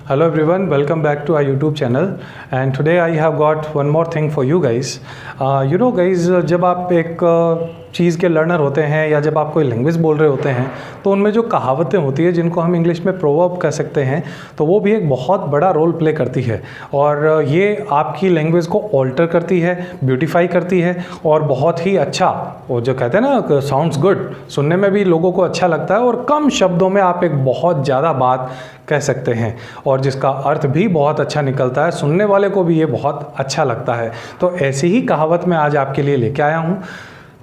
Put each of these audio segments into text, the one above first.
Hello everyone, welcome back to our YouTube channel and today I have got one more thing for you guys. Guys, जब आप एक चीज़ के learner होते हैं या जब आप कोई लैंग्वेज बोल रहे होते हैं तो उनमें जो कहावतें होती है जिनको हम इंग्लिश में प्रोवर्ब कह सकते हैं, तो वो भी एक बहुत बड़ा रोल प्ले करती है और ये आपकी लैंग्वेज को ऑल्टर करती है, ब्यूटीफाई करती है और बहुत ही अच्छा, वो जो कहते हैं ना साउंड्स गुड, सुनने में भी लोगों को अच्छा लगता है और कम शब्दों में आप एक बहुत ज़्यादा बात कह सकते हैं और जिसका अर्थ भी बहुत अच्छा निकलता है, सुनने वाले को भी ये बहुत अच्छा लगता है। तो ऐसी ही कहावत मैं आज आपके लिए लेके आया हूँ।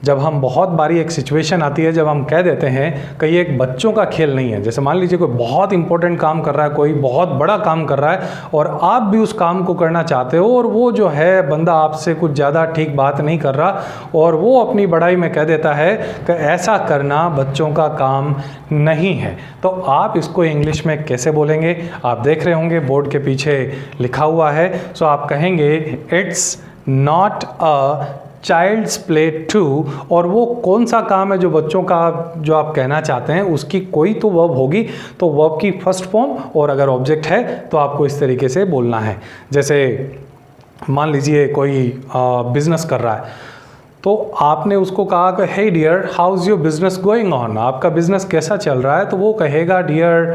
जब हम बहुत बारी एक सिचुएशन आती है जब हम कह देते हैं कि ये एक बच्चों का खेल नहीं है, जैसे मान लीजिए कोई बहुत इंपॉर्टेंट काम कर रहा है, कोई बहुत बड़ा काम कर रहा है और आप भी उस काम को करना चाहते हो और वो जो है बंदा आपसे कुछ ज़्यादा ठीक बात नहीं कर रहा और वो अपनी बड़ाई में कह देता है कि ऐसा करना बच्चों का काम नहीं है, तो आप इसको इंग्लिश में कैसे बोलेंगे? आप देख रहे होंगे बोर्ड के पीछे लिखा हुआ है। सो आप कहेंगे it's not a child's play to, और वो कौन सा काम है जो बच्चों का जो आप कहना चाहते हैं उसकी कोई तो वर्ब होगी, तो वर्ब की फर्स्ट फॉर्म और अगर ऑब्जेक्ट है तो आपको इस तरीके से बोलना है। जैसे मान लीजिए कोई बिजनेस कर रहा है तो आपने उसको कहा कि hey dear how is your business going on, आपका बिजनेस कैसा चल रहा है? तो वो कहेगा dear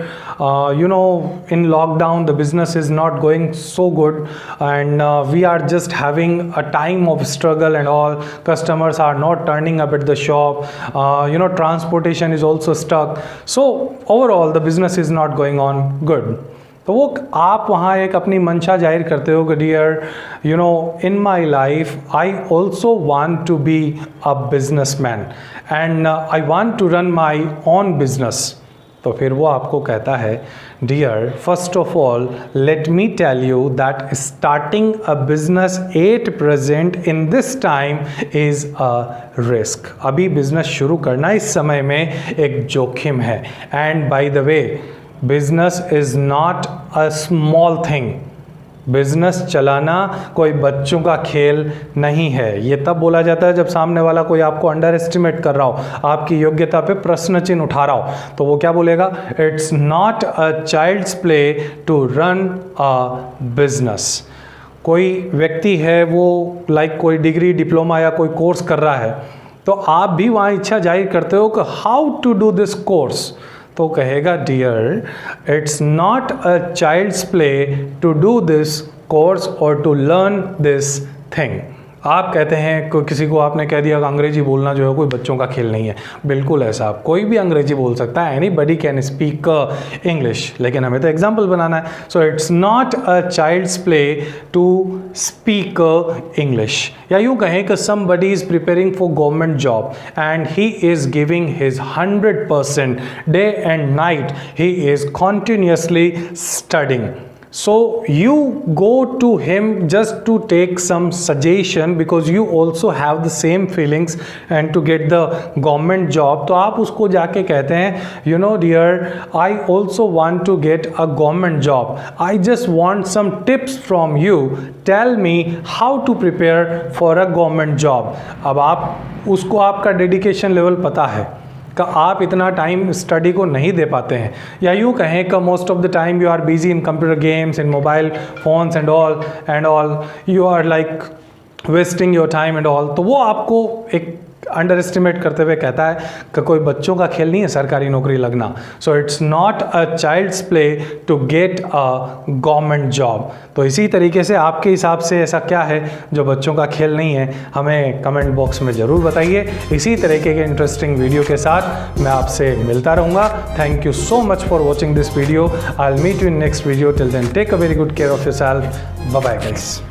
in lockdown the business is not going so good and we are just having a time of struggle and all, customers are not turning up at the shop, transportation is also stuck, so overall the business is not going on good. तो वो आप वहाँ एक अपनी मंशा जाहिर करते हो कि dear in my life I also want to be a businessman and I want to run my own business. तो फिर वो आपको कहता है dear first of all let me tell you that starting a business at present in this time is a risk. अभी business शुरू करना इस समय में एक जोखिम है। And by the way business is not a small thing, business चलाना कोई बच्चों का खेल नहीं है। ये तब बोला जाता है जब सामने वाला कोई आपको अंडर एस्टिमेट कर रहा हो, आपकी योग्यता पे प्रश्न चिन्ह उठा रहा हो, तो वो क्या बोलेगा? It's not a child's play to run a business. कोई व्यक्ति है वो कोई डिग्री डिप्लोमा या कोई कोर्स कर रहा है तो आप भी वहाँ इच्छा जाहिर करते हो कि how to do this course, तो कहेगा dear it's not a child's play to do this course और टू लर्न दिस थिंग। आप कहते हैं किसी को आपने कह दिया कि अंग्रेजी बोलना जो है कोई बच्चों का खेल नहीं है, बिल्कुल ऐसा, कोई भी अंग्रेजी बोल सकता है, एनीबडी कैन स्पीक इंग्लिश, लेकिन हमें तो एग्जाम्पल बनाना है। So it's not a child's play to speak English. या यूँ कहें कि somebody is preparing for government job and he is giving his 100% day and night, he is continuously studying. So you go to him just to take some suggestion because you also have the same feelings and to get the government job. तो आप उसको जाके कहते हैं dear I also want to get a government job, I just want some tips from you, tell me how to prepare for a government job। अब आप उसको आपका डेडिकेशन लेवल पता है कि आप इतना टाइम स्टडी को नहीं दे पाते हैं, या यूँ कहें कि most of the time you are busy in computer games, in mobile phones and all you are wasting your time and all, तो वो आपको एक अंडर एस्टिमेट करते हुए कहता है कि कोई बच्चों का खेल नहीं है सरकारी नौकरी लगना। So it's not a child's play to get a government job. तो इसी तरीके से आपके हिसाब से ऐसा क्या है जो बच्चों का खेल नहीं है, हमें कमेंट बॉक्स में ज़रूर बताइए। इसी तरीके के इंटरेस्टिंग वीडियो के साथ मैं आपसे मिलता रहूँगा। Thank you so much for watching this video. I will meet you in next video. Till then take a very good care of yourself. Bye bye guys.